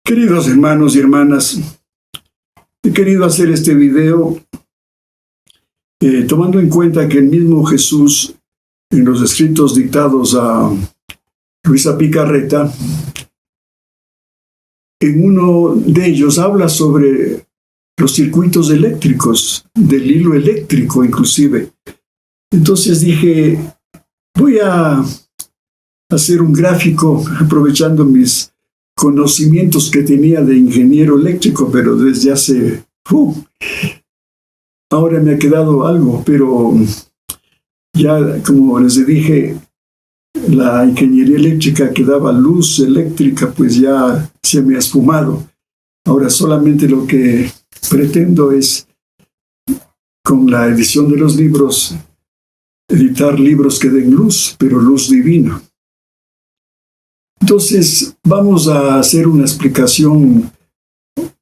Queridos hermanos y hermanas, he querido hacer este video tomando en cuenta que el mismo Jesús, en los escritos dictados a Luisa Picarreta, en uno de ellos habla sobre los circuitos eléctricos, del hilo eléctrico inclusive. Entonces dije, voy a hacer un gráfico aprovechando mis conocimientos que tenía de ingeniero eléctrico, pero desde hace... ahora me ha quedado algo, pero ya, como les dije, la ingeniería eléctrica que daba luz eléctrica, pues ya se me ha esfumado. Ahora solamente lo que pretendo es, con la edición de los libros, editar libros que den luz, pero luz divina. Entonces, vamos a hacer una explicación,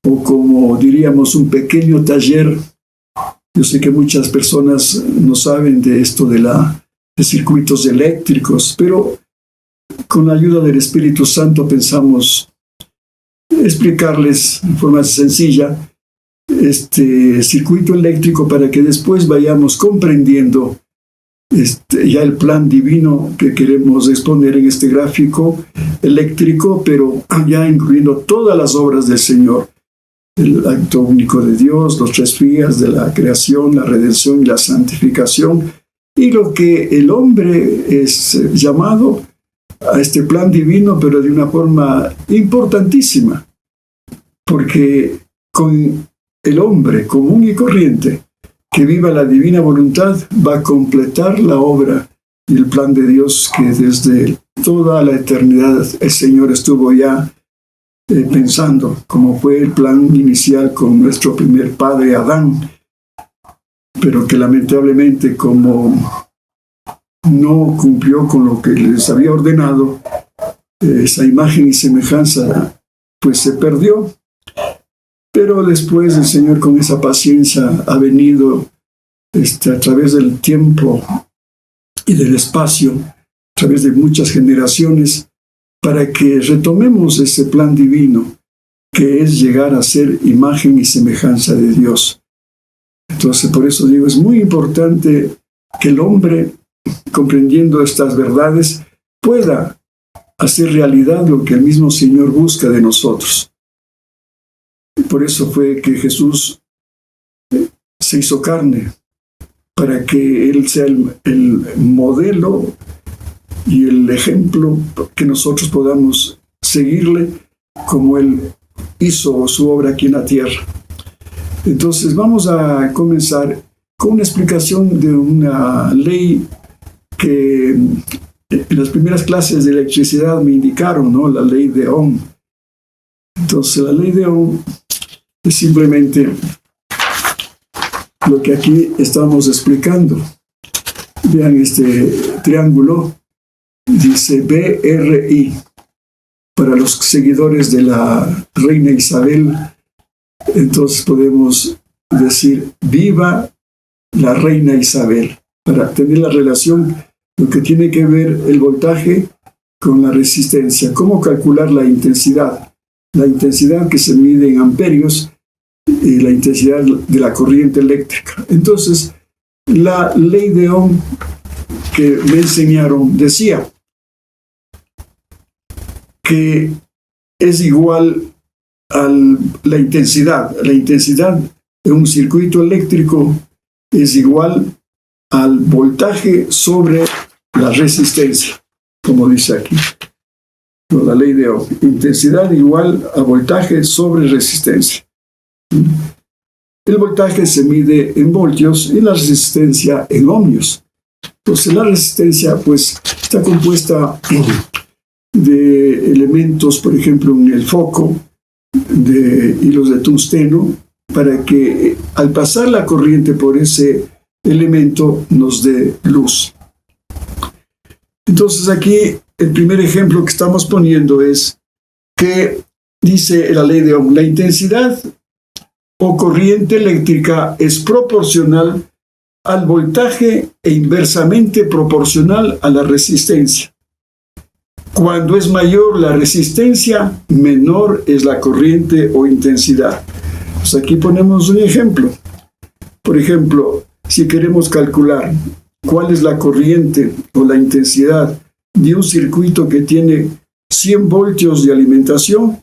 o como diríamos, un pequeño taller. Yo sé que muchas personas no saben de esto de circuitos eléctricos, pero con la ayuda del Espíritu Santo pensamos explicarles de forma sencilla este circuito eléctrico para que después vayamos comprendiendo ya el plan divino que queremos exponer en este gráfico eléctrico, pero ya incluyendo todas las obras del Señor. El acto único de Dios, los 3 días de la creación, la redención y la santificación, y lo que el hombre es llamado a este plan divino, pero de una forma importantísima, porque con el hombre común y corriente que viva la divina voluntad va a completar la obra y el plan de Dios que desde toda la eternidad el Señor estuvo ya pensando, como fue el plan inicial con nuestro primer padre Adán, pero que lamentablemente, como no cumplió con lo que les había ordenado, esa imagen y semejanza pues se perdió. Pero después el Señor, con esa paciencia, ha venido a través del tiempo y del espacio, a través de muchas generaciones, para que retomemos ese plan divino, que es llegar a ser imagen y semejanza de Dios. Entonces, por eso digo, es muy importante que el hombre, comprendiendo estas verdades, pueda hacer realidad lo que el mismo Señor busca de nosotros. Por eso fue que Jesús se hizo carne, para que Él sea el modelo y el ejemplo que nosotros podamos seguirle como Él hizo su obra aquí en la tierra. Entonces vamos a comenzar con una explicación de una ley que en las primeras clases de electricidad me indicaron, ¿no? La ley de Ohm. Entonces la ley de Ohm es simplemente lo que aquí estamos explicando. Vean este triángulo, dice BRI. Para los seguidores de la reina Isabel, entonces podemos decir viva la reina Isabel, para tener la relación, lo que tiene que ver el voltaje con la resistencia. ¿Cómo calcular la intensidad? La intensidad que se mide en amperios y la intensidad de la corriente eléctrica. Entonces, la ley de Ohm que me enseñaron decía que es igual a la intensidad. La intensidad de un circuito eléctrico es igual al voltaje sobre la resistencia, como dice aquí. La ley de Ohm, intensidad igual a voltaje sobre resistencia. El voltaje se mide en voltios y la resistencia en ohmios. Entonces la resistencia pues está compuesta de elementos, por ejemplo, en el foco, de hilos de tungsteno, para que al pasar la corriente por ese elemento nos dé luz. Entonces aquí el primer ejemplo que estamos poniendo es que dice la ley de Ohm: la intensidad o corriente eléctrica es proporcional al voltaje e inversamente proporcional a la resistencia. Cuando es mayor la resistencia, menor es la corriente o intensidad. Pues aquí ponemos un ejemplo. Por ejemplo, si queremos calcular cuál es la corriente o la intensidad de un circuito que tiene 100 voltios de alimentación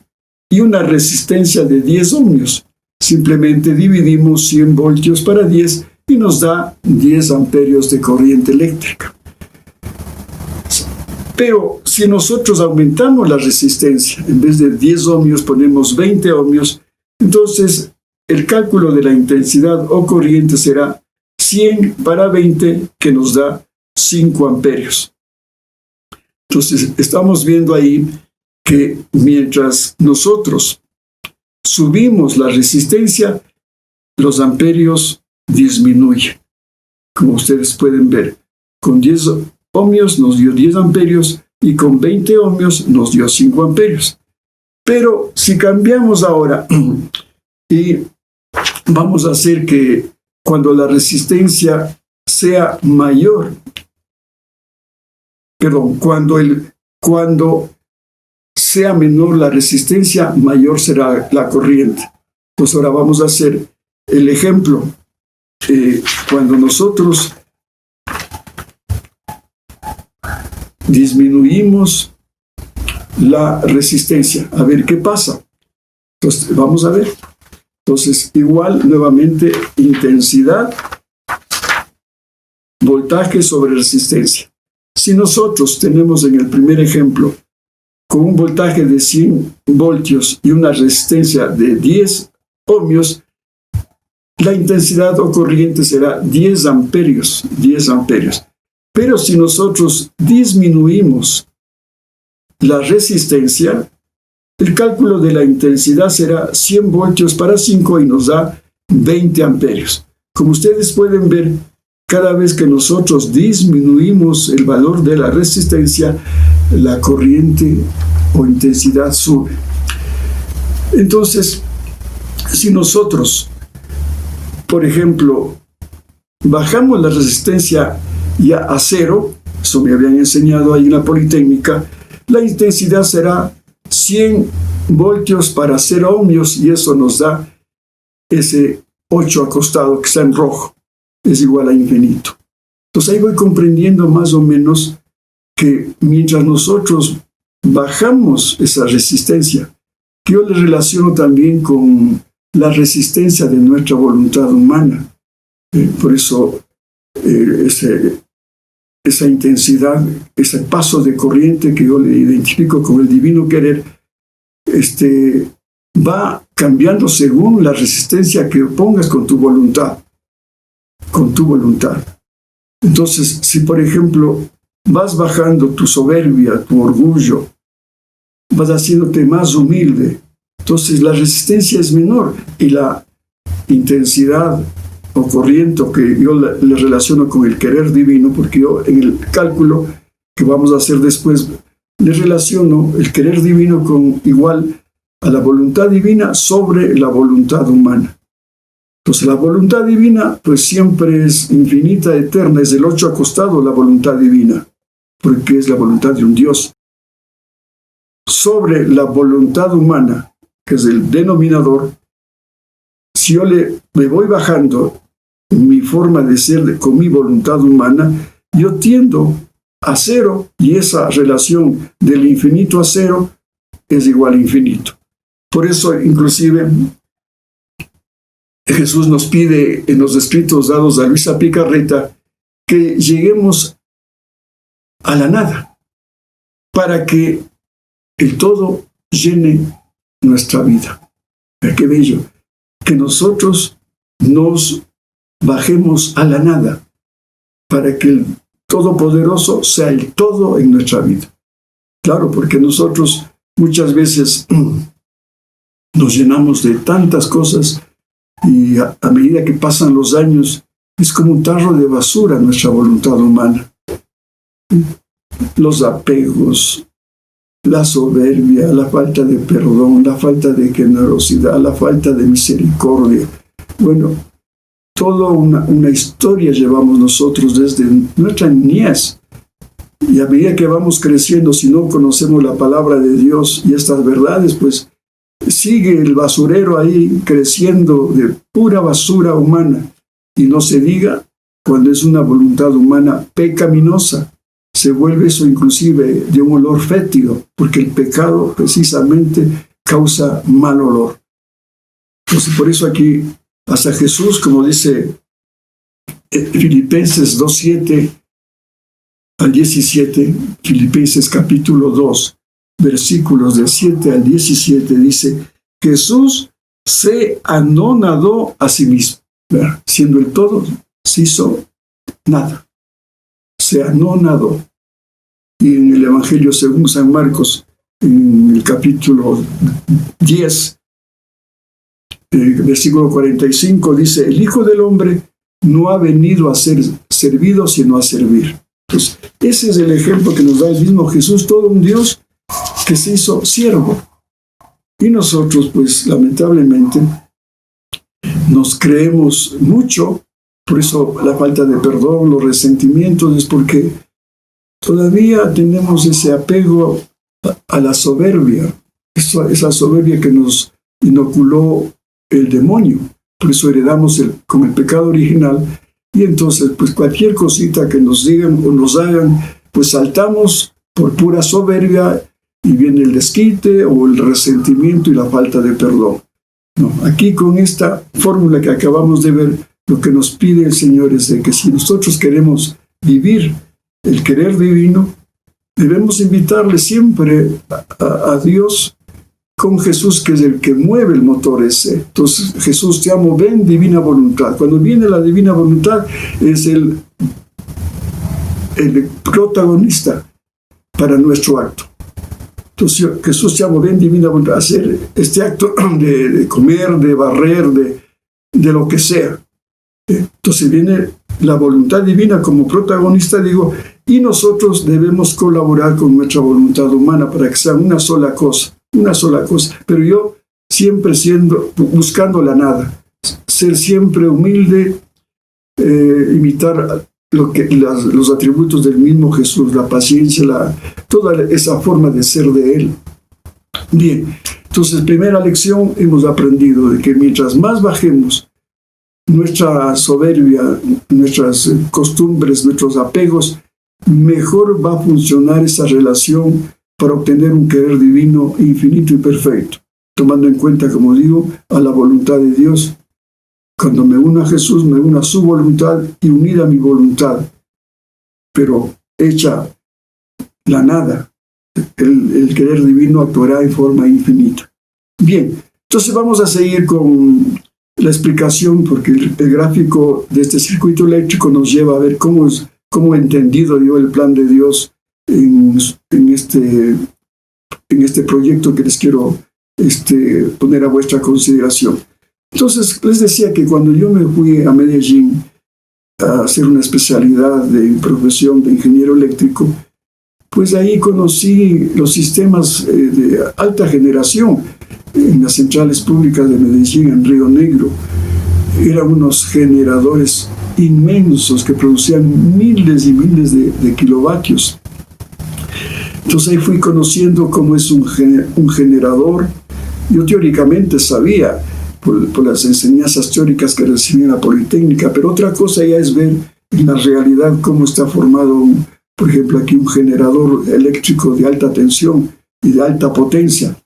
y una resistencia de 10 ohmios, simplemente dividimos 100 voltios para 10 y nos da 10 amperios de corriente eléctrica. Pero si nosotros aumentamos la resistencia, en vez de 10 ohmios ponemos 20 ohmios, entonces el cálculo de la intensidad o corriente será 100 para 20, que nos da 5 amperios. Entonces estamos viendo ahí que mientras nosotros subimos la resistencia, los amperios disminuyen. Como ustedes pueden ver, con 10 ohmios nos dio 10 amperios y con 20 ohmios nos dio 5 amperios. Pero si cambiamos ahora y vamos a hacer que cuando la resistencia sea mayor, cuando sea menor la resistencia, mayor será la corriente. Pues ahora vamos a hacer el ejemplo. Cuando nosotros disminuimos la resistencia, a ver qué pasa. Entonces, vamos a ver. Entonces, igual, nuevamente, intensidad, voltaje sobre resistencia. Si nosotros tenemos en el primer ejemplo, con un voltaje de 100 voltios y una resistencia de 10 ohmios, la intensidad o corriente será 10 amperios. Pero si nosotros disminuimos la resistencia, el cálculo de la intensidad será 100 voltios para 5 y nos da 20 amperios. Como ustedes pueden ver, cada vez que nosotros disminuimos el valor de la resistencia, la corriente o intensidad sube. Entonces, si nosotros, por ejemplo, bajamos la resistencia ya a 0, eso me habían enseñado ahí en la Politécnica, la intensidad será 100 voltios para 0 ohmios y eso nos da ese 8 acostado que está en rojo, es igual a infinito. Entonces ahí voy comprendiendo más o menos que mientras nosotros bajamos esa resistencia, que yo le relaciono también con la resistencia de nuestra voluntad humana. Por eso esa intensidad, ese paso de corriente que yo le identifico con el divino querer, va cambiando según la resistencia que pongas con tu voluntad. Entonces, si por ejemplo vas bajando tu soberbia, tu orgullo, vas haciéndote más humilde, entonces la resistencia es menor y la intensidad o corriente que yo le relaciono con el querer divino, porque yo en el cálculo que vamos a hacer después le relaciono el querer divino con igual a la voluntad divina sobre la voluntad humana. Entonces la voluntad divina pues siempre es infinita, eterna, es el 8 acostado la voluntad divina, porque es la voluntad de un Dios. Sobre la voluntad humana, que es el denominador, si yo le voy bajando mi forma de ser con mi voluntad humana, yo tiendo a 0 y esa relación del infinito a 0 es igual a infinito. Por eso, inclusive, Jesús nos pide en los escritos dados a Luisa Picarreta que lleguemos a la nada para que el todo llene nuestra vida. Qué bello, que nosotros nos bajemos a la nada para que el Todopoderoso sea el todo en nuestra vida. Claro, porque nosotros muchas veces nos llenamos de tantas cosas y a medida que pasan los años es como un tarro de basura nuestra voluntad humana. Los apegos, la soberbia, la falta de perdón, la falta de generosidad, la falta de misericordia. Bueno, toda una historia llevamos nosotros desde nuestra niñez Y a medida que vamos creciendo, si no conocemos la palabra de Dios y estas verdades, pues sigue el basurero ahí creciendo de pura basura humana. Y no se diga cuando es una voluntad humana pecaminosa. Se vuelve eso inclusive de un olor fétido, porque el pecado precisamente causa mal olor. Entonces por eso aquí hasta Jesús, como dice Filipenses 2:7 al 17, Filipenses capítulo 2, versículos del 7 al 17, dice: Jesús se anonadó a sí mismo, ¿verdad? Siendo el todo, se hizo nada, se anonadó. Y en el Evangelio según San Marcos, en el capítulo 10, versículo 45, dice: el Hijo del Hombre no ha venido a ser servido, sino a servir. Entonces, ese es el ejemplo que nos da el mismo Jesús, todo un Dios que se hizo siervo. Y nosotros, pues, lamentablemente, nos creemos mucho, por eso la falta de perdón, los resentimientos, es porque todavía tenemos ese apego a la soberbia, esa soberbia que nos inoculó el demonio. Por eso heredamos con el pecado original, y entonces pues cualquier cosita que nos digan o nos hagan, pues saltamos por pura soberbia y viene el desquite o el resentimiento y la falta de perdón. No, aquí con esta fórmula que acabamos de ver, lo que nos pide el Señor es de que si nosotros queremos vivir el querer divino, debemos invitarle siempre a Dios con Jesús, que es el que mueve el motor ese. Entonces, Jesús, te amo, ven, divina voluntad. Cuando viene la divina voluntad, es el protagonista para nuestro acto. Entonces, Jesús, te amo, ven, divina voluntad, hacer este acto de comer, de barrer, de lo que sea. Entonces viene la voluntad divina como protagonista, digo, y nosotros debemos colaborar con nuestra voluntad humana para que sea una sola cosa, pero yo siempre buscando la nada, ser siempre humilde, imitar los atributos del mismo Jesús, la paciencia, toda esa forma de ser de Él. Bien, entonces primera lección hemos aprendido de que mientras más bajemos nuestra soberbia, nuestras costumbres, nuestros apegos, mejor va a funcionar esa relación para obtener un querer divino infinito y perfecto, tomando en cuenta, como digo, a la voluntad de Dios. Cuando me uno a Jesús, me uno a su voluntad y unida a mi voluntad, pero hecha la nada, el querer divino actuará en forma infinita. Bien, entonces vamos a seguir con la explicación, porque el gráfico de este circuito eléctrico nos lleva a ver cómo he entendido yo el plan de Dios en este proyecto que les quiero poner a vuestra consideración. Entonces, les decía que cuando yo me fui a Medellín a hacer una especialidad de profesión de ingeniero eléctrico, pues ahí conocí los sistemas de alta generación en las centrales públicas de Medellín, en Río Negro. Eran unos generadores inmensos que producían miles y miles de kilovatios. Entonces ahí fui conociendo cómo es un generador. Yo teóricamente sabía por las enseñanzas teóricas que recibí en la Politécnica, pero otra cosa ya es ver en la realidad cómo está formado, por ejemplo, aquí un generador eléctrico de alta tensión y de alta potencia.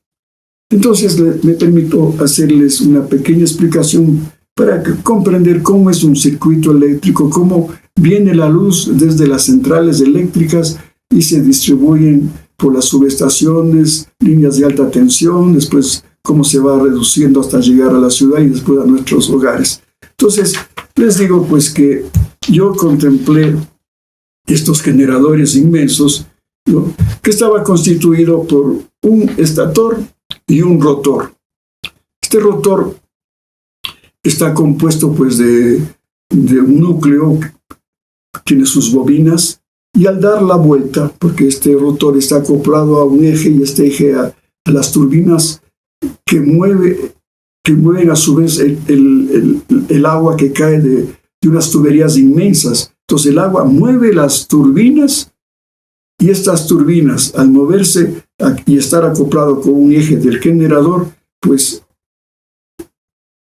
Entonces me permito hacerles una pequeña explicación para comprender cómo es un circuito eléctrico, cómo viene la luz desde las centrales eléctricas y se distribuyen por las subestaciones, líneas de alta tensión, después cómo se va reduciendo hasta llegar a la ciudad y después a nuestros hogares. Entonces, les digo pues que yo contemplé estos generadores inmensos, ¿no?, que estaba constituido por un estator y un rotor. Este rotor está compuesto pues de un núcleo, tiene sus bobinas, y al dar la vuelta, porque este rotor está acoplado a un eje y este eje a las turbinas que mueven a su vez el agua que cae de unas tuberías inmensas. Entonces el agua mueve las turbinas Y estas turbinas, al moverse y estar acoplado con un eje del generador, pues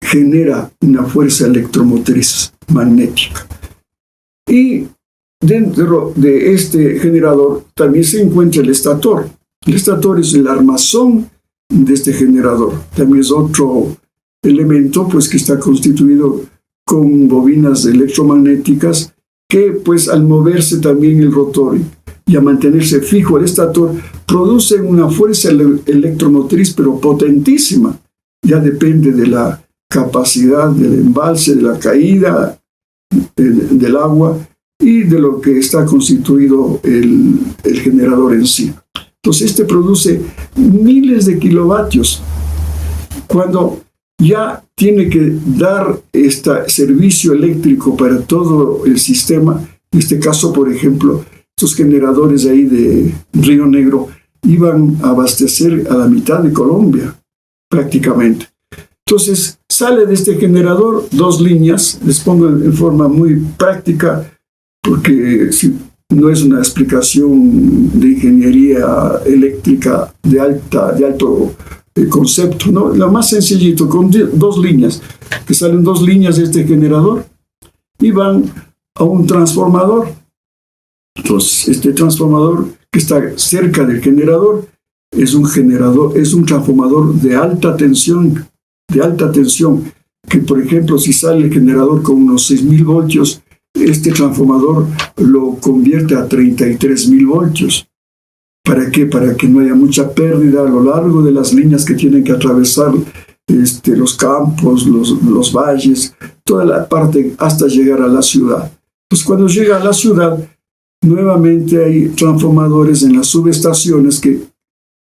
genera una fuerza electromotriz magnética. Y dentro de este generador también se encuentra el estator. El estator es el armazón de este generador. También es otro elemento pues, que está constituido con bobinas electromagnéticas que pues al moverse también el rotor y a mantenerse fijo el estator, producen una fuerza electromotriz pero potentísima. Ya depende de la capacidad del embalse, de la caída del agua y de lo que está constituido el generador en sí. Entonces este produce miles de kilovatios. Cuando ya tiene que dar este servicio eléctrico para todo el sistema, en este caso, por ejemplo, estos generadores ahí de Río Negro iban a abastecer a la mitad de Colombia, prácticamente. Entonces, sale de este generador 2 líneas, les pongo en forma muy práctica, porque no es una explicación de ingeniería eléctrica de alto concepto, ¿no? Lo más sencillito, con 2 líneas, que salen 2 líneas de este generador y van a un transformador. Entonces, este transformador que está cerca del generador es un transformador de alta tensión, que por ejemplo, si sale el generador con unos 6,000 voltios, este transformador lo convierte a 33,000 voltios. ¿Para qué? Para que no haya mucha pérdida a lo largo de las líneas que tienen que atravesar los campos, los valles, toda la parte hasta llegar a la ciudad. Pues cuando llega a la ciudad, nuevamente hay transformadores en las subestaciones que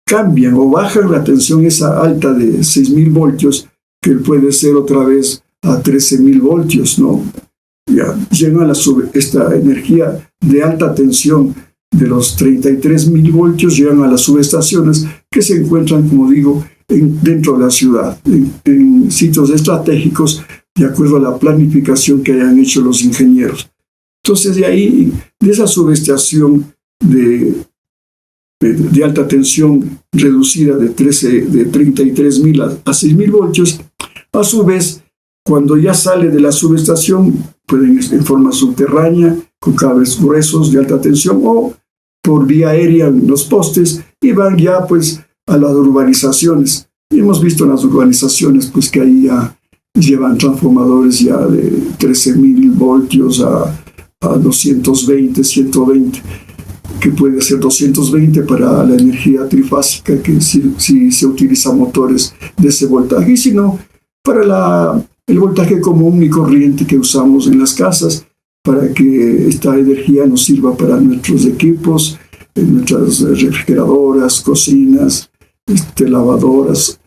cambian o bajan la tensión esa alta de 6,000 voltios, que puede ser otra vez a 13,000 voltios, ¿no? Ya llega esta energía de alta tensión de los 33,000 voltios, llegan a las subestaciones que se encuentran, como digo, dentro de la ciudad, en sitios estratégicos, de acuerdo a la planificación que hayan hecho los ingenieros. Entonces, de ahí, de esa subestación de alta tensión reducida de 33,000 a 6,000 voltios, a su vez, cuando ya sale de la subestación, pueden en forma subterránea, con cables gruesos de alta tensión o por vía aérea en los postes, y van ya pues a las urbanizaciones. Y hemos visto en las urbanizaciones pues que ahí ya llevan transformadores ya de 13,000 voltios a 220, 120, que puede ser 220 para la energía trifásica, que si se utilizan motores de ese voltaje, y si no, para el voltaje común y corriente que usamos en las casas, para que esta energía nos sirva para nuestros equipos, nuestras refrigeradoras, cocinas, lavadoras,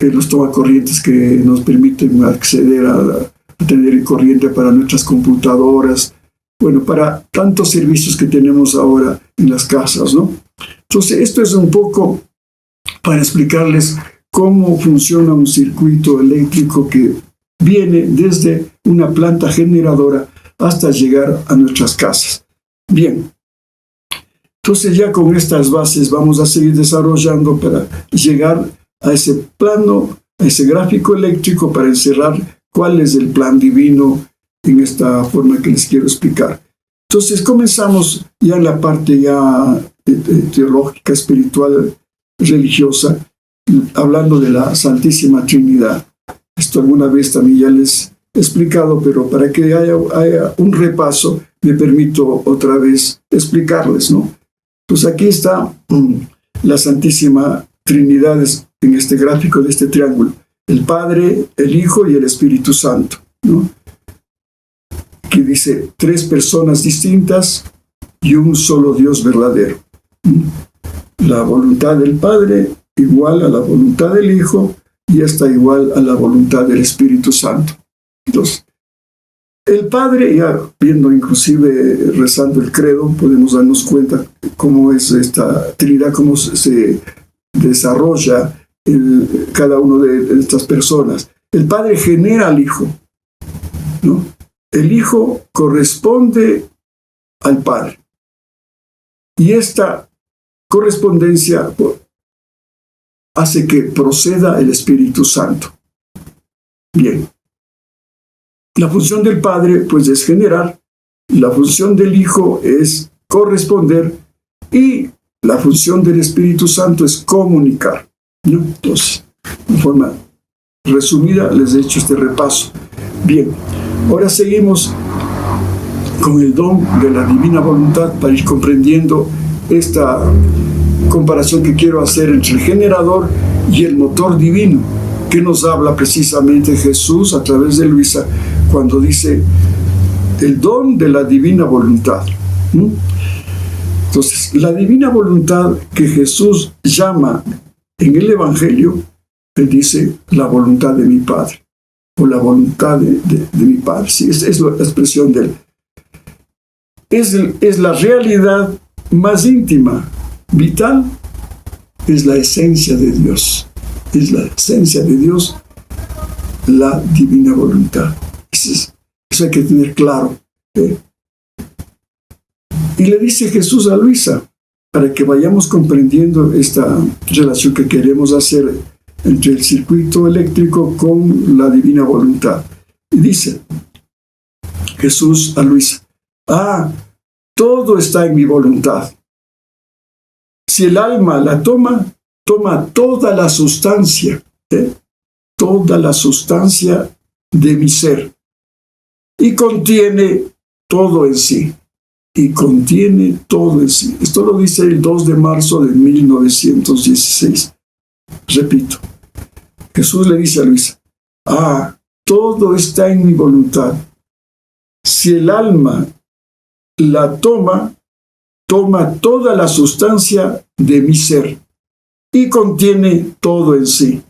los tomacorrientes que nos permiten acceder a tener corriente para nuestras computadoras, bueno, para tantos servicios que tenemos ahora en las casas, ¿no? Entonces, esto es un poco para explicarles cómo funciona un circuito eléctrico que viene desde una planta generadora hasta llegar a nuestras casas. Bien, entonces ya con estas bases vamos a seguir desarrollando para llegar a ese plano, a ese gráfico eléctrico, para encerrar cuál es el plan divino en esta forma que les quiero explicar. Entonces comenzamos ya en la parte ya teológica, espiritual, religiosa, hablando de la Santísima Trinidad. Esto alguna vez también ya les he explicado, pero para que haya un repaso, me permito otra vez explicarles, ¿no? Pues aquí está la Santísima Trinidad en este gráfico de este triángulo. El Padre, el Hijo y el Espíritu Santo, ¿no? Que dice 3 personas distintas y un solo Dios verdadero. La voluntad del Padre igual a la voluntad del Hijo y esta igual a la voluntad del Espíritu Santo. Entonces, el Padre, ya viendo inclusive rezando el credo, podemos darnos cuenta cómo es esta Trinidad, cómo se desarrolla cada una de estas personas. El Padre genera al Hijo, ¿no? El Hijo corresponde al Padre. Y esta correspondencia hace que proceda el Espíritu Santo. Bien. La función del Padre, pues, es generar. La función del Hijo es corresponder. Y la función del Espíritu Santo es comunicar, ¿no? Entonces, de forma resumida, les he hecho este repaso. Bien, ahora seguimos con el don de la divina voluntad para ir comprendiendo esta comparación que quiero hacer entre el generador y el motor divino, que nos habla precisamente Jesús a través de Luisa cuando dice el don de la divina voluntad. Entonces, la divina voluntad que Jesús llama en el Evangelio, él dice la voluntad de mi Padre, o la voluntad de mi Padre. Sí, es la expresión de él. Es la realidad más íntima, vital, es la esencia de Dios. Es la esencia de Dios, la divina voluntad. Eso hay que tener claro. Y le dice Jesús a Luisa, para que vayamos comprendiendo esta relación que queremos hacer entre el circuito eléctrico con la divina voluntad. Y dice Jesús a Luisa, todo está en mi voluntad. Si el alma la toma toda la sustancia, toda la sustancia de mi ser, y contiene todo en sí. Y contiene todo en sí. Esto lo dice el 2 de marzo de 1916. Repito, Jesús le dice a Luisa, todo está en mi voluntad. Si el alma la toma toda la sustancia de mi ser y contiene todo en sí.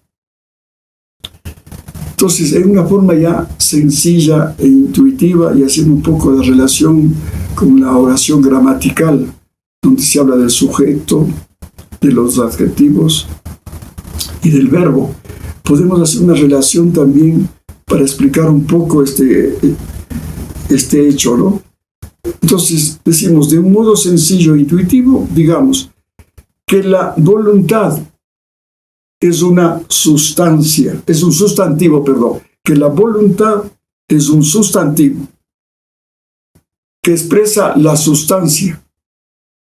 Entonces, en una forma ya sencilla e intuitiva y haciendo un poco de relación con la oración gramatical, donde se habla del sujeto, de los adjetivos y del verbo, podemos hacer una relación también para explicar un poco este hecho, ¿no? Entonces, decimos de un modo sencillo e intuitivo, digamos, que la voluntad es una sustancia, es un sustantivo, que la voluntad es un sustantivo que expresa la sustancia,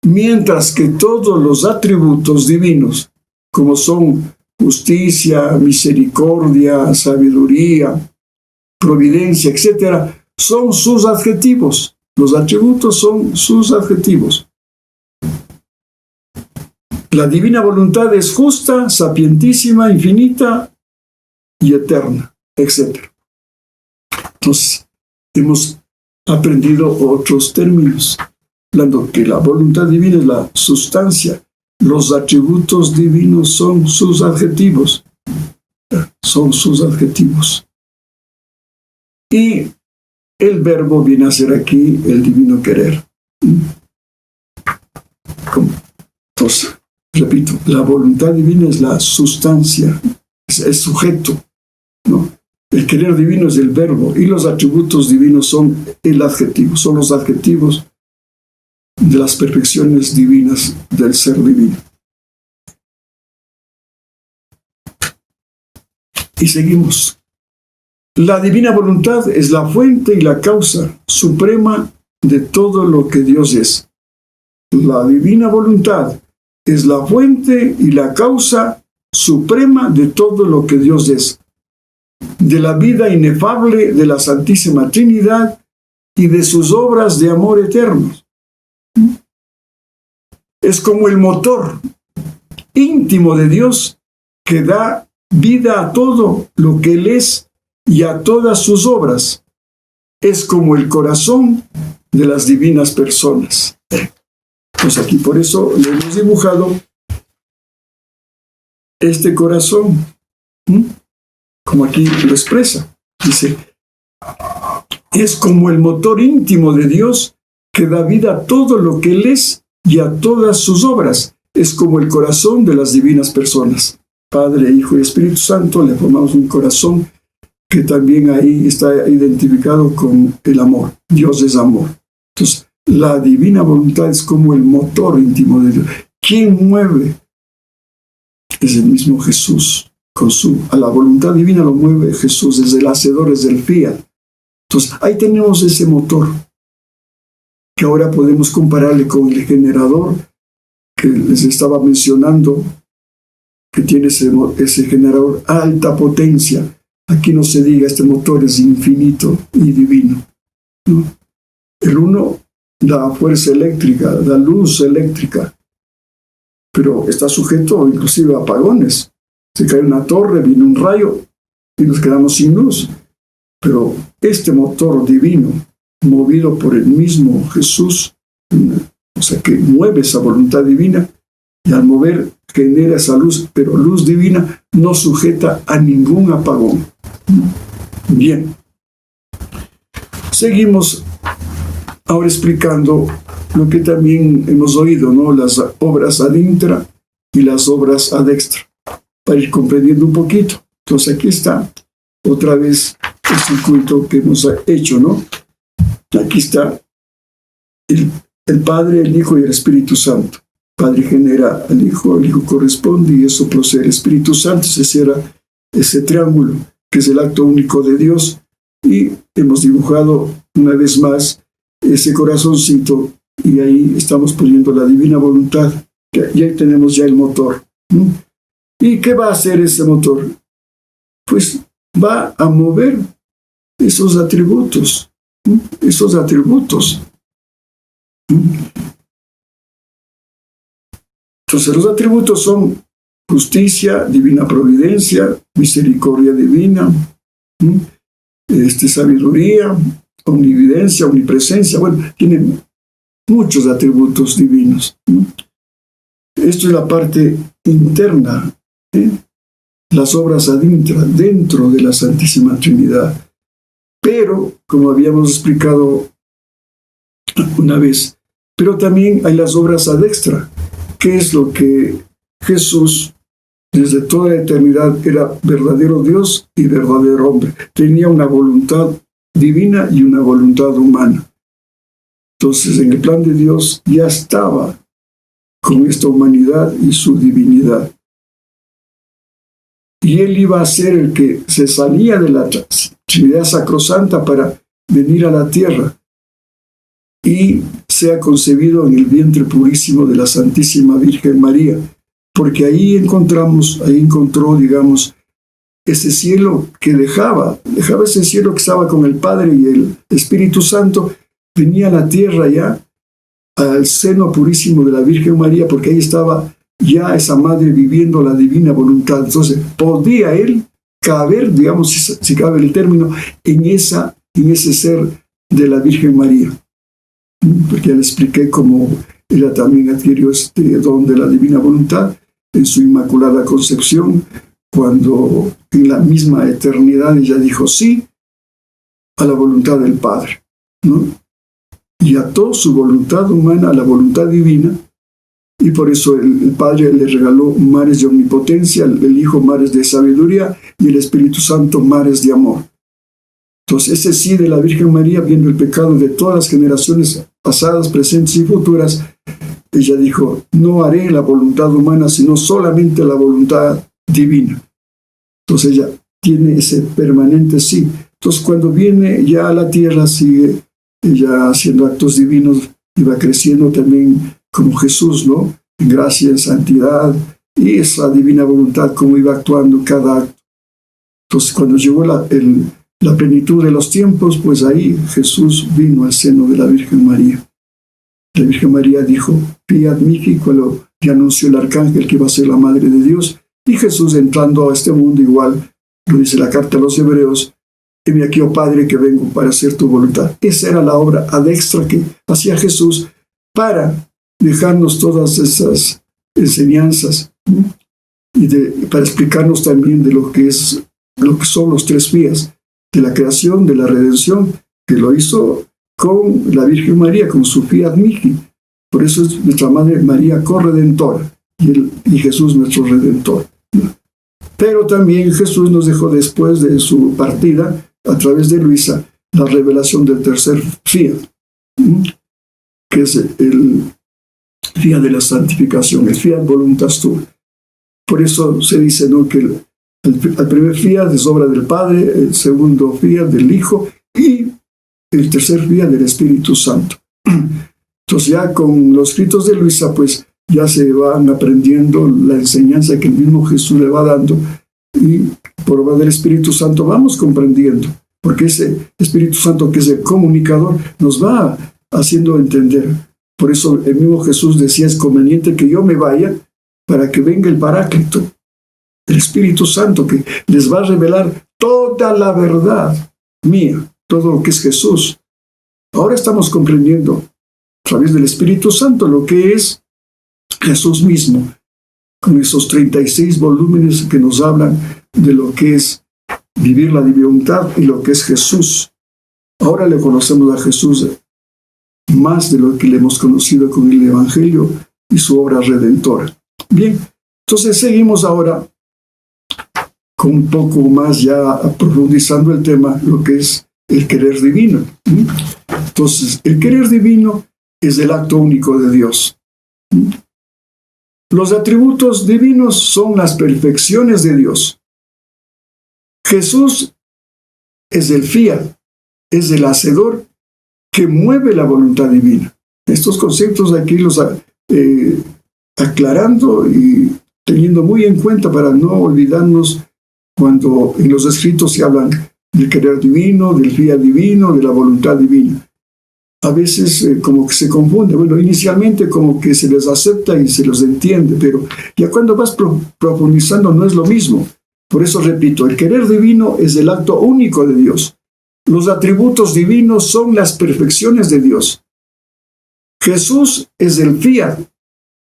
mientras que todos los atributos divinos, como son justicia, misericordia, sabiduría, providencia, etc., son sus adjetivos. Los atributos son sus adjetivos. La divina voluntad es justa, sapientísima, infinita y eterna, etc. Entonces, hemos aprendido otros términos, hablando que la voluntad divina es la sustancia, los atributos divinos son sus adjetivos. Son sus adjetivos. Y el verbo viene a ser aquí el divino querer. Entonces, repito, la voluntad divina es la sustancia, es sujeto, ¿no? El querer divino es el verbo y los atributos divinos son el adjetivo, son los adjetivos de las perfecciones divinas del ser divino. Y seguimos. La divina voluntad es la fuente y la causa suprema de todo lo que Dios es. La divina voluntad es la fuente y la causa suprema de todo lo que Dios es, de la vida inefable de la Santísima Trinidad y de sus obras de amor eternos. Es como el motor íntimo de Dios que da vida a todo lo que Él es y a todas sus obras. Es como el corazón de las divinas personas. Pues aquí por eso le hemos dibujado este corazón, como aquí lo expresa. Dice, es como el motor íntimo de Dios que da vida a todo lo que Él es y a todas sus obras. Es como el corazón de las divinas personas. Padre, Hijo y Espíritu Santo, le formamos un corazón que también ahí está identificado con el amor. Dios es amor. Entonces, La divina voluntad es como el motor íntimo de Dios. ¿Quién mueve? Es el mismo Jesús. A la voluntad divina lo mueve Jesús, desde el hacedor, desde el fiat. Entonces, ahí tenemos ese motor, que ahora podemos compararle con el generador que les estaba mencionando, que tiene ese generador alta potencia. Aquí no se diga, este motor es infinito y divino, ¿no? El uno da fuerza eléctrica, da luz eléctrica, pero está sujeto inclusive a apagones. Se cae una torre, viene un rayo y nos quedamos sin luz. Pero este motor divino, movido por el mismo Jesús, o sea, que mueve esa voluntad divina, y al mover genera esa luz, pero luz divina no sujeta a ningún apagón. Bien. Seguimos ahora explicando lo que también hemos oído, ¿no? Las obras ad intra y las obras ad extra, para ir comprendiendo un poquito. Entonces aquí está otra vez el circuito que hemos hecho, ¿no? Aquí está el Padre, el Hijo y el Espíritu Santo. El Padre genera al Hijo, el Hijo corresponde y eso procede el Espíritu Santo. Se cierra ese triángulo que es el acto único de Dios, y hemos dibujado una vez más ese corazoncito, y ahí estamos poniendo la divina voluntad, y ahí tenemos ya el motor. ¿Y qué va a hacer ese motor? Pues va a mover esos atributos, esos atributos. Entonces los atributos son justicia, divina providencia, misericordia divina, sabiduría, omnividencia, omnipresencia. Bueno, tienen muchos atributos divinos. Esto es la parte interna, las obras ad intra, dentro de la Santísima Trinidad. Pero, como habíamos explicado una vez, pero también hay las obras ad extra, que es lo que Jesús, desde toda la eternidad, era verdadero Dios y verdadero hombre. Tenía una voluntad divina y una voluntad humana. Entonces, en el plan de Dios ya estaba con esta humanidad y su divinidad. Y él iba a ser el que se salía de la Trinidad Sacrosanta para venir a la tierra y sea concebido en el vientre purísimo de la Santísima Virgen María, porque ahí encontró, digamos, ese cielo que dejaba ese cielo que estaba con el Padre y el Espíritu Santo, venía a la tierra ya, al seno purísimo de la Virgen María, porque ahí estaba ya esa madre viviendo la divina voluntad. Entonces, podía él caber, digamos, si cabe el término, en ese ser de la Virgen María. Porque ya le expliqué cómo ella también adquirió este don de la divina voluntad en su Inmaculada Concepción, cuando en la misma eternidad ella dijo sí a la voluntad del Padre, ¿no? Y ató su voluntad humana a la voluntad divina, y por eso el Padre le regaló mares de omnipotencia, el Hijo mares de sabiduría y el Espíritu Santo mares de amor. Entonces ese sí de la Virgen María, viendo el pecado de todas las generaciones pasadas, presentes y futuras, ella dijo, no haré la voluntad humana, sino solamente la voluntad divina. Entonces ella tiene ese permanente sí. Entonces cuando viene ya a la tierra, sigue ella haciendo actos divinos y va creciendo también como Jesús, ¿no? En gracia, en santidad, y esa divina voluntad como iba actuando cada acto. Entonces cuando llegó la plenitud de los tiempos, pues ahí Jesús vino al seno de la Virgen María. La Virgen María dijo, fiat mihi, cuando ya anunció el arcángel que iba a ser la Madre de Dios, y Jesús entrando a este mundo igual, lo dice la carta a los Hebreos, heme aquí, oh Padre, que vengo para hacer tu voluntad. Esa era la obra ad extra que hacía Jesús para dejarnos todas esas enseñanzas, ¿no? Y para explicarnos también de lo que son los tres fiat, de la creación, de la redención, que lo hizo con la Virgen María, con su fiat mihi. Por eso es nuestra Madre María corredentora y Jesús nuestro Redentor. Pero también Jesús nos dejó, después de su partida, a través de Luisa, la revelación del tercer fiat. que es el fiat de la santificación, el fiat voluntas tua. Por eso se dice, ¿no?, que el primer fiat es obra del Padre, el segundo fiat del Hijo y el tercer fiat del Espíritu Santo. Entonces ya con los escritos de Luisa, pues ya se van aprendiendo la enseñanza que el mismo Jesús le va dando, y por obra del Espíritu Santo vamos comprendiendo, porque ese Espíritu Santo, que es el comunicador, nos va haciendo entender. Por eso el mismo Jesús decía, es conveniente que yo me vaya para que venga el Paráclito, el Espíritu Santo, que les va a revelar toda la verdad mía, todo lo que es Jesús. Ahora estamos comprendiendo a través del Espíritu Santo lo que es Jesús mismo, con esos 36 volúmenes que nos hablan de lo que es vivir la divinidad y lo que es Jesús. Ahora le conocemos a Jesús más de lo que le hemos conocido con el Evangelio y su obra redentora. Bien, entonces seguimos ahora con un poco más ya profundizando el tema, lo que es el querer divino. Entonces, el querer divino es el acto único de Dios. Los atributos divinos son las perfecciones de Dios. Jesús es el fiat, es el hacedor que mueve la voluntad divina. Estos conceptos aquí los aclarando y teniendo muy en cuenta para no olvidarnos cuando en los escritos se hablan del querer divino, del fiat divino, de la voluntad divina. A veces como que se confunde. Bueno, inicialmente como que se les acepta y se los entiende, pero ya cuando vas profundizando no es lo mismo. Por eso repito, el querer divino es el acto único de Dios. Los atributos divinos son las perfecciones de Dios. Jesús es el fiat,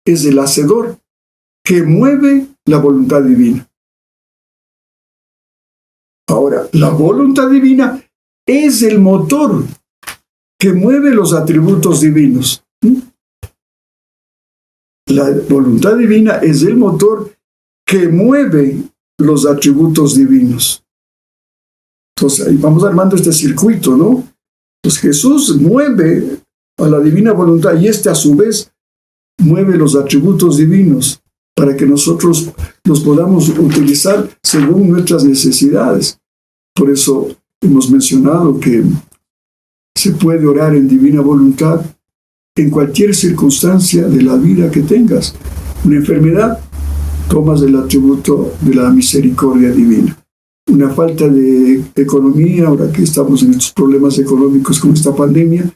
es el hacedor que mueve la voluntad divina. Ahora, la voluntad divina es el motor que mueve los atributos divinos. La voluntad divina es el motor que mueve los atributos divinos. Entonces, ahí vamos armando este circuito, ¿no? Pues Jesús mueve a la divina voluntad y a su vez mueve los atributos divinos para que nosotros los podamos utilizar según nuestras necesidades. Por eso hemos mencionado que se puede orar en divina voluntad en cualquier circunstancia de la vida que tengas. Una enfermedad, tomas el atributo de la misericordia divina. Una falta de economía, ahora que estamos en estos problemas económicos con esta pandemia,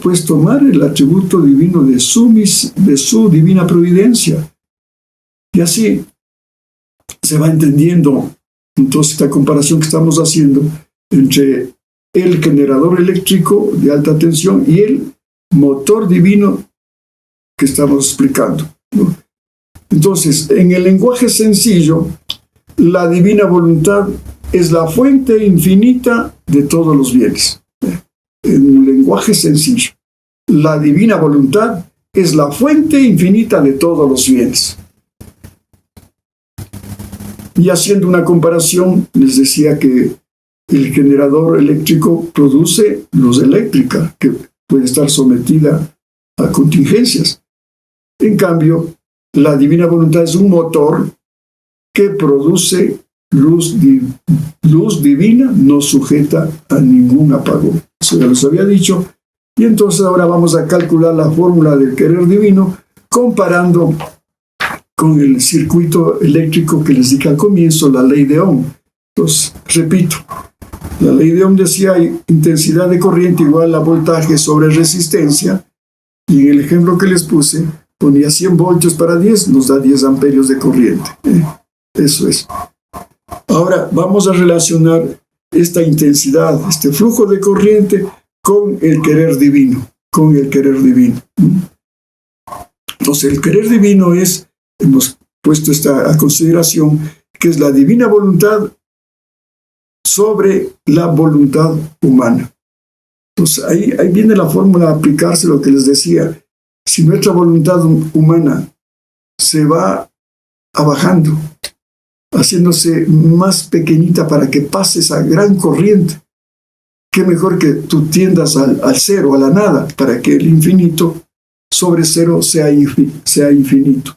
pues tomar el atributo divino de su divina providencia. Y así se va entendiendo entonces esta comparación que estamos haciendo entre el generador eléctrico de alta tensión y el motor divino que estamos explicando, ¿no? Entonces, en el lenguaje sencillo, la divina voluntad es la fuente infinita de todos los bienes. En un lenguaje sencillo, la divina voluntad es la fuente infinita de todos los bienes. Y haciendo una comparación, les decía que el generador eléctrico produce luz eléctrica, que puede estar sometida a contingencias. En cambio, la divina voluntad es un motor que produce luz divina, no sujeta a ningún apagón. Eso ya les había dicho. Y entonces ahora vamos a calcular la fórmula del querer divino comparando con el circuito eléctrico que les dije al comienzo, la ley de Ohm. Entonces, repito, la ley de Ohm decía intensidad de corriente igual a voltaje sobre resistencia, y en el ejemplo que les puse, ponía 100 voltios para 10, nos da 10 amperios de corriente. Eso es. Ahora vamos a relacionar esta intensidad, este flujo de corriente con el querer divino, Entonces, el querer divino es, hemos puesto esta a consideración, que es la divina voluntad sobre la voluntad humana. Entonces, ahí viene la fórmula a aplicarse lo que les decía. Si nuestra voluntad humana se va abajando, haciéndose más pequeñita para que pase esa gran corriente qué mejor que tú tiendas al cero, a la nada, para que el infinito sobre cero sea infinito.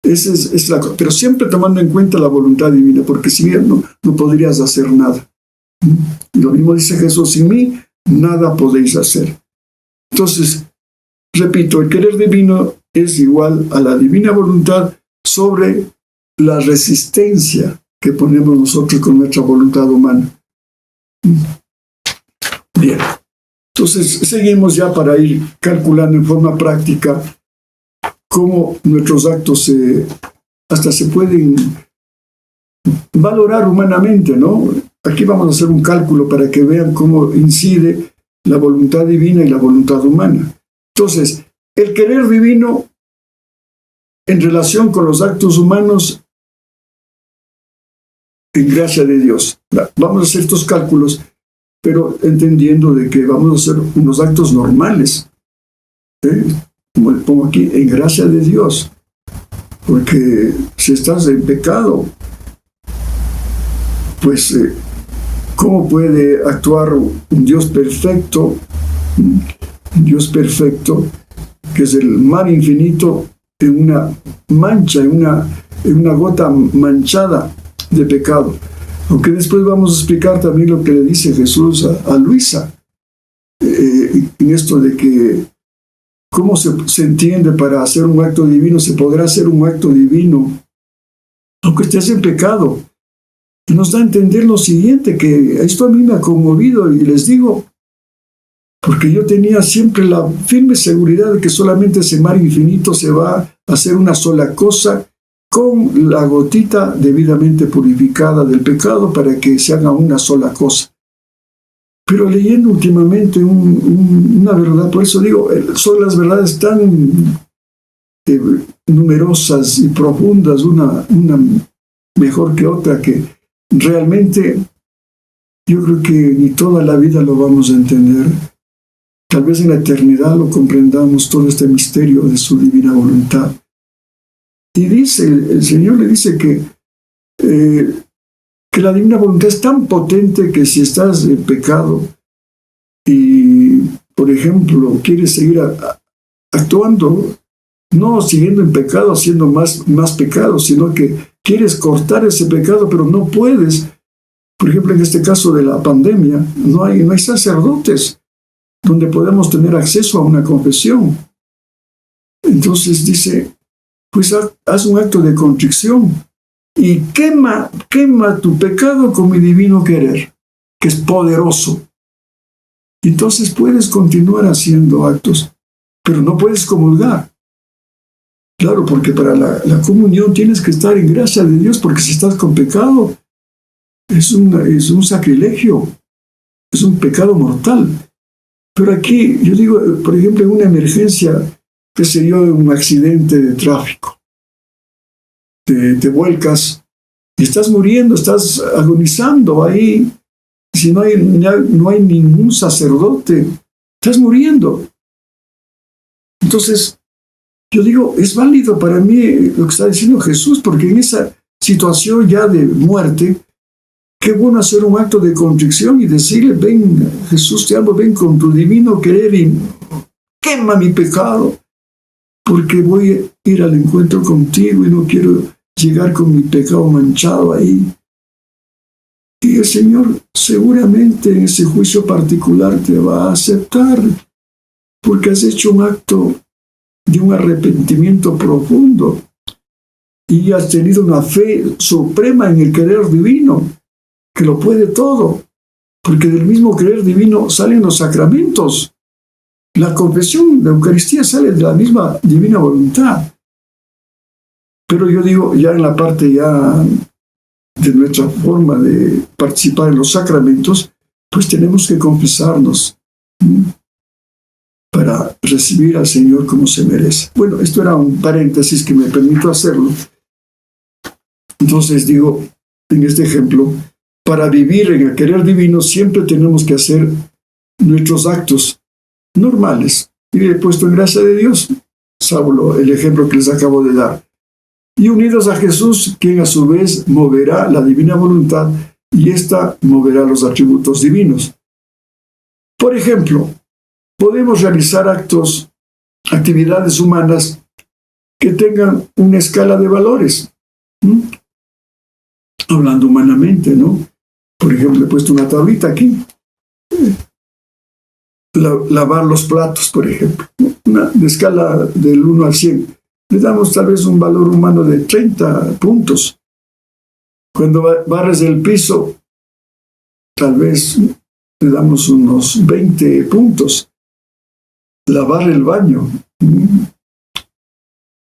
Pero siempre tomando en cuenta la voluntad divina, porque si bien no podrías hacer nada. Y lo mismo dice Jesús: sin mí nada podéis hacer. Entonces, repito, el querer divino es igual a la divina voluntad sobre la resistencia que ponemos nosotros con nuestra voluntad humana. Bien, entonces seguimos ya para ir calculando en forma práctica cómo nuestros actos hasta se pueden valorar humanamente, ¿no? Aquí vamos a hacer un cálculo para que vean cómo incide la voluntad divina y la voluntad humana. Entonces, el querer divino en relación con los actos humanos en gracia de Dios. Vamos a hacer estos cálculos, pero entendiendo de que vamos a hacer unos actos normales. Como le pongo aquí, en gracia de Dios. Porque si estás en pecado, pues, ¿cómo puede actuar un Dios perfecto? Un Dios perfecto, que es el mar infinito, en una mancha, en una gota manchada de pecado. Aunque después vamos a explicar también lo que le dice Jesús a Luisa, en esto de que cómo se entiende para hacer un acto divino. Se podrá hacer un acto divino aunque estés en pecado. Y nos da a entender lo siguiente, que esto a mí me ha conmovido, y les digo, porque yo tenía siempre la firme seguridad de que solamente ese mar infinito se va a hacer una sola cosa, con la gotita debidamente purificada del pecado, para que se haga una sola cosa. Pero leyendo últimamente una verdad, por eso digo, son las verdades tan numerosas y profundas, una mejor que otra, que realmente yo creo que ni toda la vida lo vamos a entender. Tal vez en la eternidad lo comprendamos, todo este misterio de su divina voluntad. Y dice, el Señor le dice que la divina voluntad es tan potente que si estás en pecado y, por ejemplo, quieres seguir actuando, no siguiendo en pecado, haciendo más pecado, sino que quieres cortar ese pecado, pero no puedes. Por ejemplo, en este caso de la pandemia, no hay sacerdotes donde podemos tener acceso a una confesión. Entonces dice, pues haz un acto de contrición y quema tu pecado con mi divino querer, que es poderoso. Entonces puedes continuar haciendo actos, pero no puedes comulgar. Claro, porque para la comunión tienes que estar en gracia de Dios, porque si estás con pecado, es un sacrilegio, es un pecado mortal. Pero aquí, yo digo, por ejemplo, en una emergencia, que se dio en un accidente de tráfico, te vuelcas y estás muriendo, estás agonizando ahí. Si no hay ningún sacerdote, estás muriendo. Entonces, yo digo, es válido para mí lo que está diciendo Jesús, porque en esa situación ya de muerte, qué bueno hacer un acto de contrición y decirle, ven, Jesús, te amo, ven con tu divino querer y quema mi pecado, porque voy a ir al encuentro contigo y no quiero llegar con mi pecado manchado ahí. Y el Señor seguramente en ese juicio particular te va a aceptar, porque has hecho un acto de un arrepentimiento profundo y has tenido una fe suprema en el querer divino, que lo puede todo, porque del mismo querer divino salen los sacramentos. La confesión, la Eucaristía sale de la misma divina voluntad. Pero yo digo, ya en la parte ya de nuestra forma de participar en los sacramentos, pues tenemos que confesarnos para recibir al Señor como se merece. Bueno, esto era un paréntesis que me permito hacerlo. Entonces digo, en este ejemplo, para vivir en el querer divino siempre tenemos que hacer nuestros actos normales. Y he puesto en gracia de Dios, salvo el ejemplo que les acabo de dar. Y unidos a Jesús, quien a su vez moverá la divina voluntad y ésta moverá los atributos divinos. Por ejemplo, podemos realizar actividades humanas que tengan una escala de valores, hablando humanamente, ¿no? Por ejemplo, he puesto una tablita aquí. Lavar los platos, por ejemplo, de escala del 1 al 100. Le damos tal vez un valor humano de 30 puntos. Cuando barres el piso, tal vez le damos unos 20 puntos. Lavar el baño,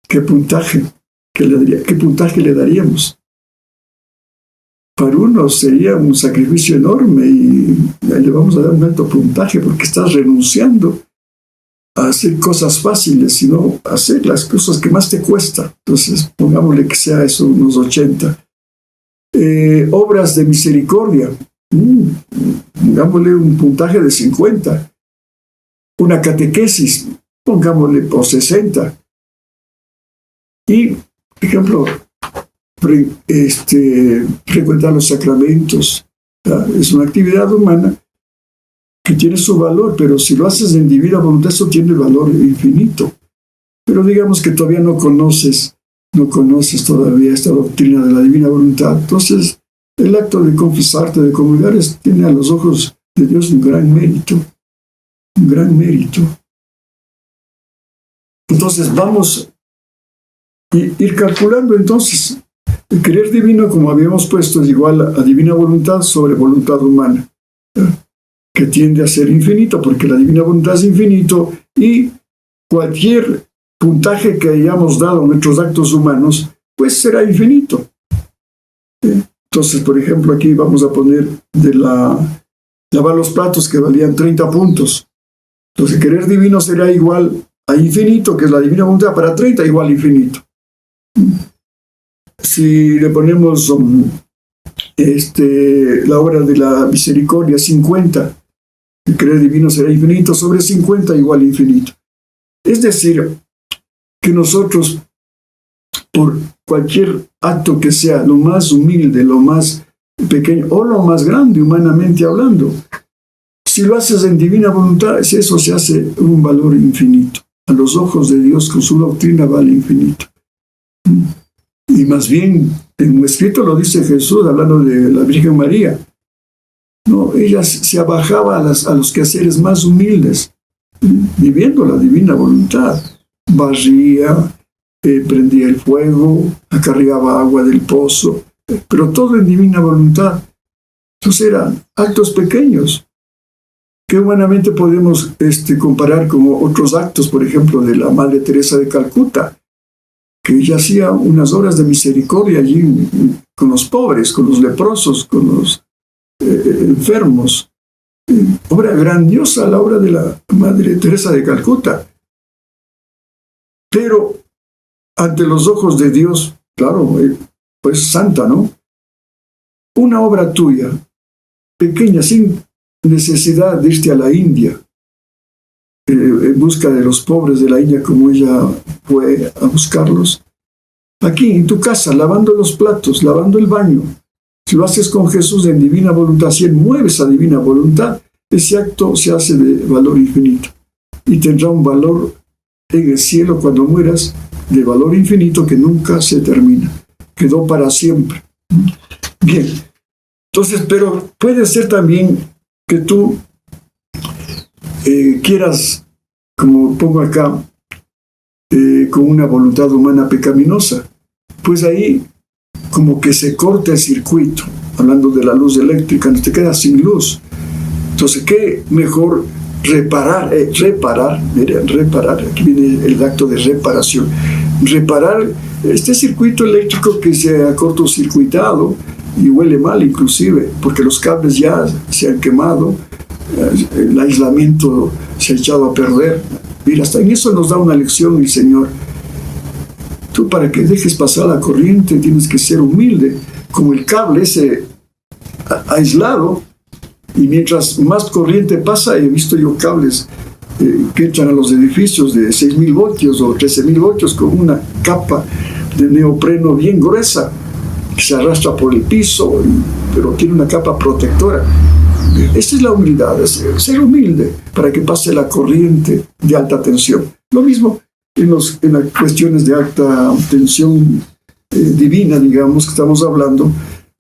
¿qué puntaje le daríamos? Para uno sería un sacrificio enorme y le vamos a dar un alto puntaje porque estás renunciando a hacer cosas fáciles, sino a hacer las cosas que más te cuesta. Entonces, pongámosle que sea eso unos 80. Obras de misericordia, pongámosle un puntaje de 50. Una catequesis, pongámosle por 60. Y, por ejemplo, frecuentar los sacramentos, ¿verdad? Es una actividad humana que tiene su valor, pero si lo haces en divina voluntad, eso tiene valor infinito. Pero digamos que todavía no conoces todavía esta doctrina de la divina voluntad. Entonces, el acto de confesarte, de comulgar, tiene a los ojos de Dios un gran mérito. Un gran mérito. Entonces, vamos a ir calculando entonces. El querer divino, como habíamos puesto, es igual a divina voluntad sobre voluntad humana, que tiende a ser infinito, porque la divina voluntad es infinito y cualquier puntaje que hayamos dado a nuestros actos humanos, pues será infinito. Entonces, por ejemplo, aquí vamos a poner de lavar los platos que valían 30 puntos. Entonces, el querer divino será igual a infinito, que es la divina voluntad, para 30 igual a infinito. Si le ponemos la obra de la misericordia 50, el querer divino será infinito sobre 50 igual a infinito. Es decir, que nosotros, por cualquier acto que sea lo más humilde, lo más pequeño o lo más grande humanamente hablando, si lo haces en divina voluntad, eso se hace un valor infinito. A los ojos de Dios, con su doctrina, vale infinito. Y más bien, en un escrito lo dice Jesús, hablando de la Virgen María. No, ella se abajaba a los quehaceres más humildes, viviendo la divina voluntad. Barría, prendía el fuego, acarreaba agua del pozo, pero todo en divina voluntad. Entonces eran actos pequeños que humanamente podemos comparar con otros actos, por ejemplo, de la Madre Teresa de Calcuta, que ella hacía unas obras de misericordia allí con los pobres, con los leprosos, con los enfermos. Obra grandiosa la obra de la Madre Teresa de Calcuta. Pero ante los ojos de Dios, claro, pues santa, ¿no? Una obra tuya, pequeña, sin necesidad de irte a la India, en busca de los pobres de la India, como ella fue a buscarlos. Aquí, en tu casa, lavando los platos, lavando el baño. Si lo haces con Jesús en divina voluntad, si Él mueve esa divina voluntad, ese acto se hace de valor infinito. Y tendrá un valor en el cielo cuando mueras, de valor infinito que nunca se termina. Quedó para siempre. Bien. Entonces, pero puede ser también que tú quieras, como pongo acá, con una voluntad humana pecaminosa, pues ahí como que se corta el circuito, hablando de la luz eléctrica, no te quedas sin luz. Entonces, ¿qué mejor reparar, aquí viene el acto de reparación, reparar este circuito eléctrico que se ha cortocircuitado y huele mal inclusive, porque los cables ya se han quemado, el aislamiento se ha echado a perder. Mira, hasta en eso nos da una lección el Señor. Tú, para que dejes pasar la corriente, tienes que ser humilde, como el cable ese aislado, y mientras más corriente pasa, he visto yo cables que entran a los edificios de 6.000 voltios o 13.000 voltios con una capa de neopreno bien gruesa, que se arrastra por el piso, pero tiene una capa protectora. Esa es la humildad, es ser humilde para que pase la corriente de alta tensión. Lo mismo en las cuestiones de alta tensión divina, digamos, que estamos hablando.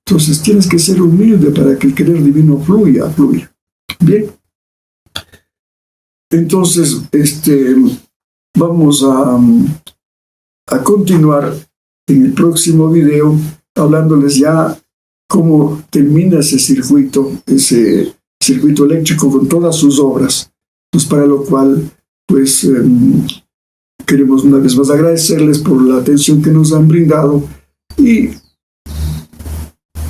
Entonces tienes que ser humilde para que el querer divino fluya. Bien. Entonces, vamos a continuar en el próximo video hablándoles ya cómo termina ese circuito eléctrico con todas sus obras. Pues para lo cual, pues, queremos una vez más agradecerles por la atención que nos han brindado, y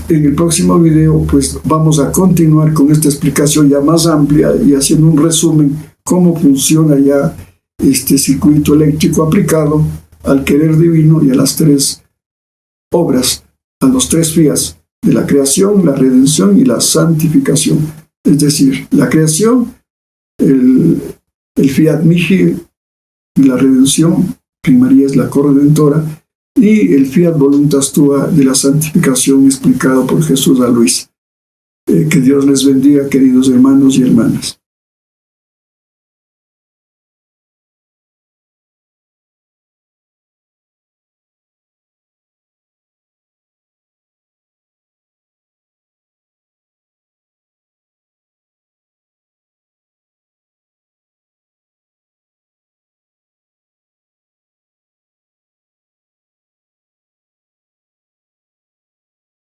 en el próximo video pues vamos a continuar con esta explicación ya más amplia y haciendo un resumen cómo funciona ya este circuito eléctrico aplicado al querer divino y a las tres obras, a los tres fiat de la creación, la redención y la santificación. Es decir, la creación, el fiat mihi de la redención, que María es la corredentora, y el fiat voluntas tua de la santificación explicado por Jesús a Luis. Que Dios les bendiga, queridos hermanos y hermanas.